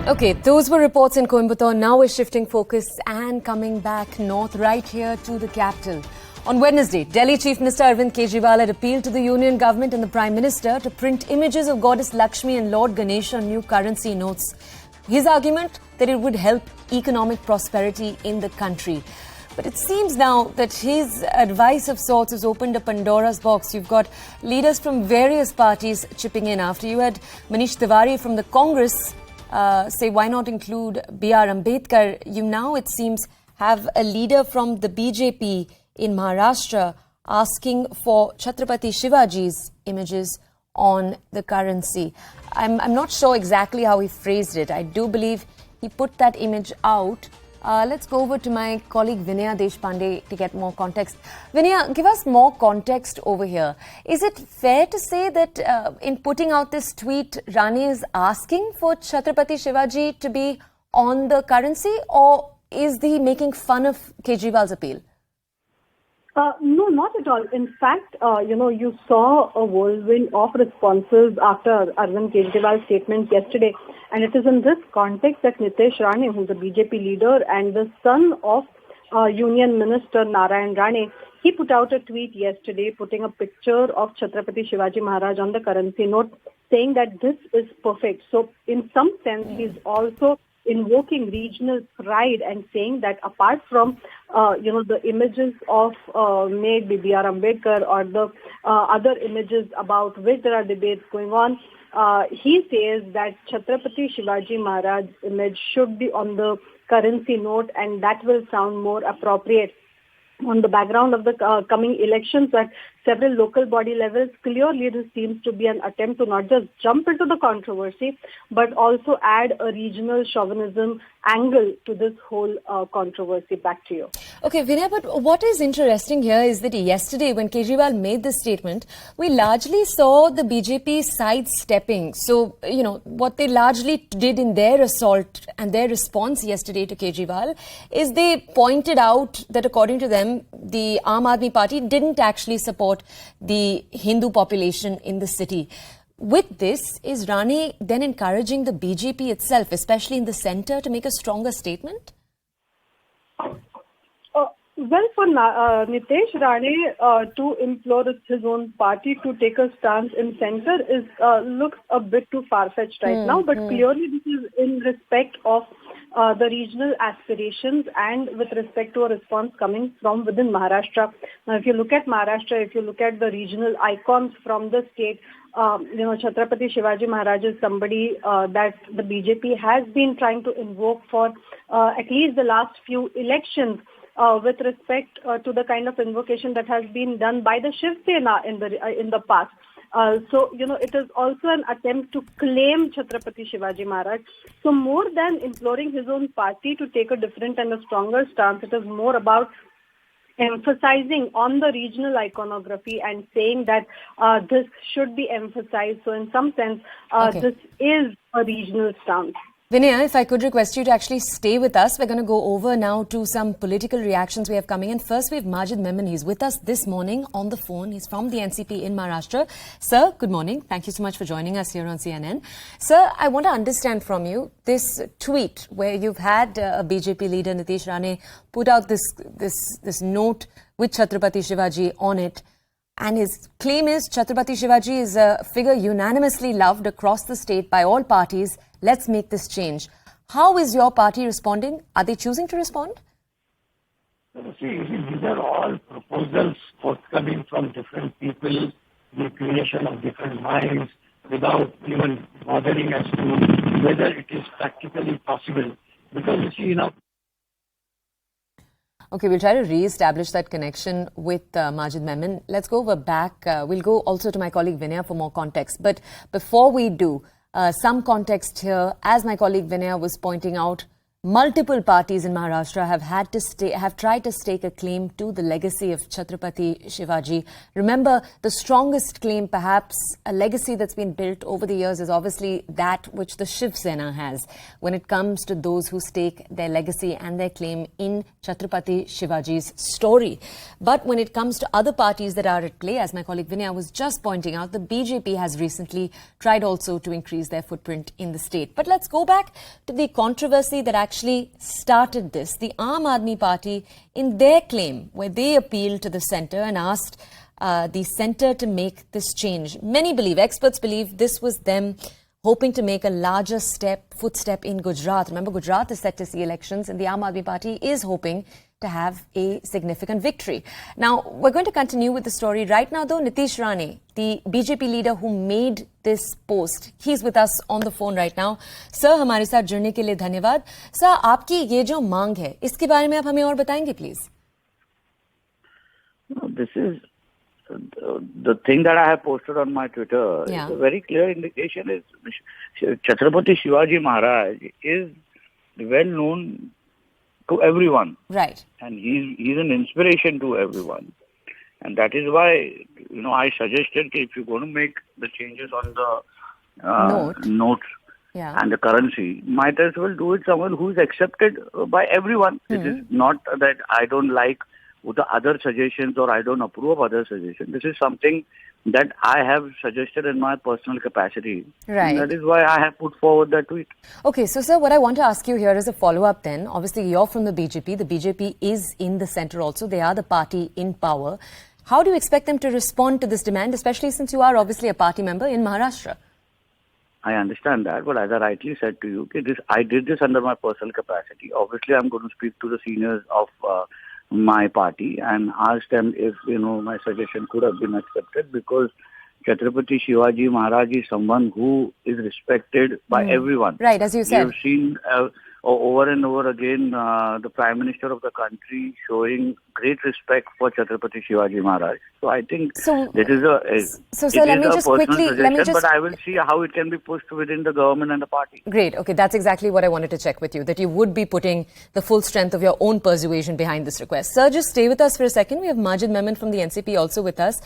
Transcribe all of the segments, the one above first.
Okay, those were reports in Coimbatore. Now we're shifting focus and coming back north, right here to the capital. On Wednesday, Delhi Chief Minister Arvind Kejriwal had appealed to the Union Government and the Prime Minister to print images of Goddess Laxmi and Lord Ganesha on new currency notes. His argument that it would help economic prosperity in the country. But it seems now that his advice of sorts has opened a Pandora's box. You've got leaders from various parties chipping in. After you had Manish Tiwari from the Congress say why not include B.R. Ambedkar, you now, it seems, have a leader from the BJP in Maharashtra asking for Chhatrapati Shivaji's images on the currency. I'm not sure exactly how he phrased it. I do believe he put that image out. Let's go over to my colleague Vinaya Deshpande to get more context. Vinaya, give us more context over here. Is it fair to say that in putting out this tweet, Rane is asking for Chhatrapati Shivaji to be on the currency, or is he making fun of Kejriwal's appeal? No, not at all. In fact, you saw a whirlwind of responses after Arvind Kejriwal's statement yesterday. And it is in this context that Nitesh Rane, who's a BJP leader and the son of Union Minister Narayan Rane, he put out a tweet yesterday putting a picture of Chhatrapati Shivaji Maharaj on the currency note, saying that this is perfect. So in some sense, he's also invoking regional pride and saying that apart from, the images of maybe B.R. Ambedkar or the other images about which there are debates going on, he says that Chhatrapati Shivaji Maharaj's image should be on the currency note, and that will sound more appropriate on the background of the coming elections at several local body levels. Clearly, this seems to be an attempt to not just jump into the controversy, but also add a regional chauvinism angle to this whole controversy. Back to you. Okay, Vinay, but what is interesting here is that yesterday when Kejriwal made this statement, we largely saw the BJP sidestepping. So, what they largely did in their assault and their response yesterday to Kejriwal is they pointed out that according to them, the Aam Aadmi Party didn't actually support the Hindu population in the city. With this, is Rane then encouraging the BJP itself, especially in the centre, to make a stronger statement? Well, for Nitesh Rane to implore his own party to take a stance in centre looks a bit too far-fetched right now, but clearly this is in respect of the regional aspirations and with respect to a response coming from within Maharashtra. Now, if you look at Maharashtra, if you look at the regional icons from the state, Chhatrapati Shivaji Maharaj is somebody that the BJP has been trying to invoke for at least the last few elections. With respect to the kind of invocation that has been done by the Shiv Sena in the past. It is also an attempt to claim Chhatrapati Shivaji Maharaj. So more than imploring his own party to take a different and a stronger stance, it is more about emphasizing on the regional iconography and saying that this should be emphasized. So in some sense, this is a regional stance. Vinaya, if I could request you to actually stay with us. We're going to go over now to some political reactions we have coming in. First, we have Majid Memon. He's with us this morning on the phone. He's from the NCP in Maharashtra. Sir, good morning. Thank you so much for joining us here on CNN. Sir, I want to understand from you this tweet where you've had a BJP leader, Nitesh Rane, put out this note with Chhatrapati Shivaji on it. And his claim is Chhatrapati Shivaji is a figure unanimously loved across the state by all parties. Let's make this change. How is your party responding? Are they choosing to respond? See, these are all proposals forthcoming from different people, the creation of different minds, without even bothering as to whether it is practically possible. Because you see, Okay, we'll try to re-establish that connection with Majid Memon. Let's go over back. We'll go also to my colleague Vinaya for more context. But before we do, some context here, as my colleague Vinaya was pointing out, multiple parties in Maharashtra have tried to stake a claim to the legacy of Chhatrapati Shivaji. Remember, the strongest claim, perhaps a legacy that's been built over the years, is obviously that which the Shiv Sena has when it comes to those who stake their legacy and their claim in Chhatrapati Shivaji's story. But when it comes to other parties that are at play, as my colleague Vinaya was just pointing out, the BJP has recently tried also to increase their footprint in the state. But let's go back to the controversy that actually started this. The Aam Aadmi Party, in their claim, where they appealed to the centre and asked the centre to make this change. Many believe, experts believe, this was them hoping to make a larger footstep in Gujarat. Remember, Gujarat is set to see elections and the Aam Aadmi Party is hoping to have a significant victory. Now, we're going to continue with the story. Right now, though, Nitesh Rane, the BJP leader who made this post, he's with us on the phone right now. Sir, हमारे साथ जुड़ने के लिए धन्यवाद. Sir, आपकी ये जो मांग है, इसके बारे में आप हमें और बताएंगे, please? No, this is the thing that I have posted on my Twitter. Yeah. It's a very clear indication. Is Chhatrapati Shivaji Maharaj is well known to everyone. Right. And he's an inspiration to everyone. And that is why, I suggested that if you're going to make the changes on the notes and the currency, might as well do it someone who is accepted by everyone. It is not that I don't like the other suggestions or I don't approve of other suggestions. This is something that I have suggested in my personal capacity. Right. And that is why I have put forward that tweet. Okay, so sir, what I want to ask you here is a follow-up then. Obviously, you're from the BJP. The BJP is in the centre also. They are the party in power. How do you expect them to respond to this demand, especially since you are obviously a party member in Maharashtra? I understand that, but as I rightly said to you, I did this under my personal capacity. Obviously, I'm going to speak to the seniors of my party and ask them if, my suggestion could have been accepted, because Chhatrapati Shivaji Maharaj is someone who is respected by everyone. Right, as you said. We have seen over and over again the Prime Minister of the country showing great respect for Chhatrapati Shivaji Maharaj. So I think this is a but I will see how it can be pushed within the government and the party. Great. Okay, that's exactly what I wanted to check with you, that you would be putting the full strength of your own persuasion behind this request. Sir, just stay with us for a second. We have Majid Memon from the NCP also with us.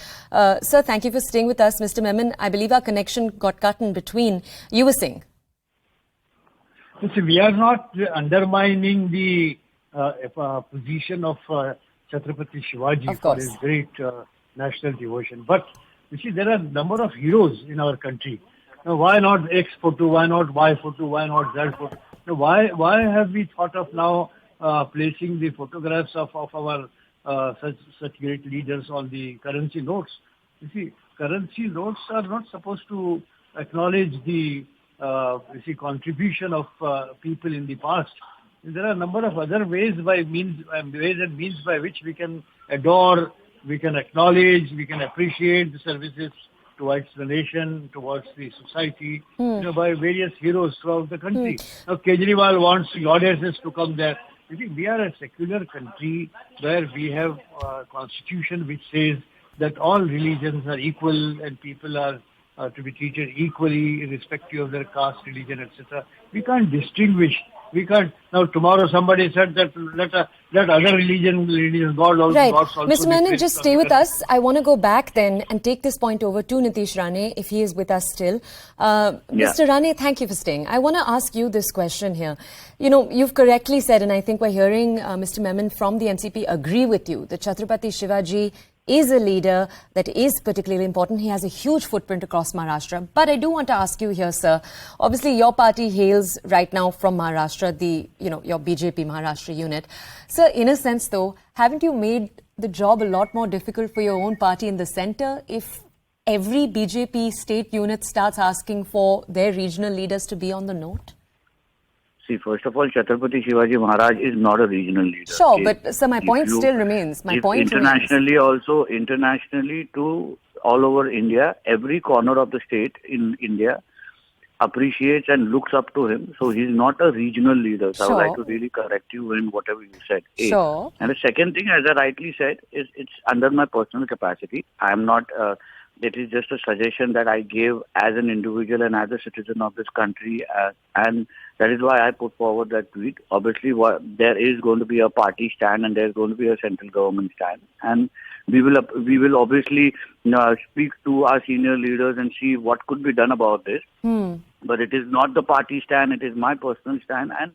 Sir, thank you for staying with us. Mr. Memon, I believe our connection got cut in between. You were saying? See, we are not undermining the position of Chhatrapati Shivaji for his great national devotion. But, you see, there are a number of heroes in our country. Now, why not X photo? Why not Y photo? Why not Z photo? Now, why have we thought of now placing the photographs of our such great leaders on the currency notes? You see, currency notes are not supposed to acknowledge the contribution of people in the past. There are a number of other ways and means by which we can adore, we can acknowledge, we can appreciate the services towards the nation, towards the society, by various heroes throughout the country. Now, Kejriwal wants goddesses to come there. You see, we are a secular country where we have a constitution which says that all religions are equal and people are to be treated equally irrespective of their caste, religion, etc. We can't distinguish. We can't. Now, tomorrow somebody said that let other religion, God also. Right. Gods also. Mr. Menon, just stay with us. I want to go back then and take this point over to Nitesh Rane, if he is with us still. Mr. Rane, thank you for staying. I want to ask you this question here. You've correctly said, and I think we're hearing Mr. Memon from the NCP agree with you, that Chhatrapati Shivaji is a leader that is particularly important. He has a huge footprint across Maharashtra. But I do want to ask you here, sir. Obviously, your party hails right now from Maharashtra, your BJP Maharashtra unit. Sir, in a sense, though, haven't you made the job a lot more difficult for your own party in the centre if every BJP state unit starts asking for their regional leaders to be on the note? See, first of all, Chhatrapati Shivaji Maharaj is not a regional leader. Sure, but sir, my point still remains. Internationally to all over India, every corner of the state in India appreciates and looks up to him. So he's not a regional leader. So I would like to really correct you in whatever you said. Sure. And the second thing, as I rightly said, is it's under my personal capacity. I am not It is just a suggestion that I gave as an individual and as a citizen of this country, and that is why I put forward that tweet. Obviously, there is going to be a party stand and there is going to be a central government stand, and we will obviously speak to our senior leaders and see what could be done about this. But it is not the party stand; it is my personal stand, and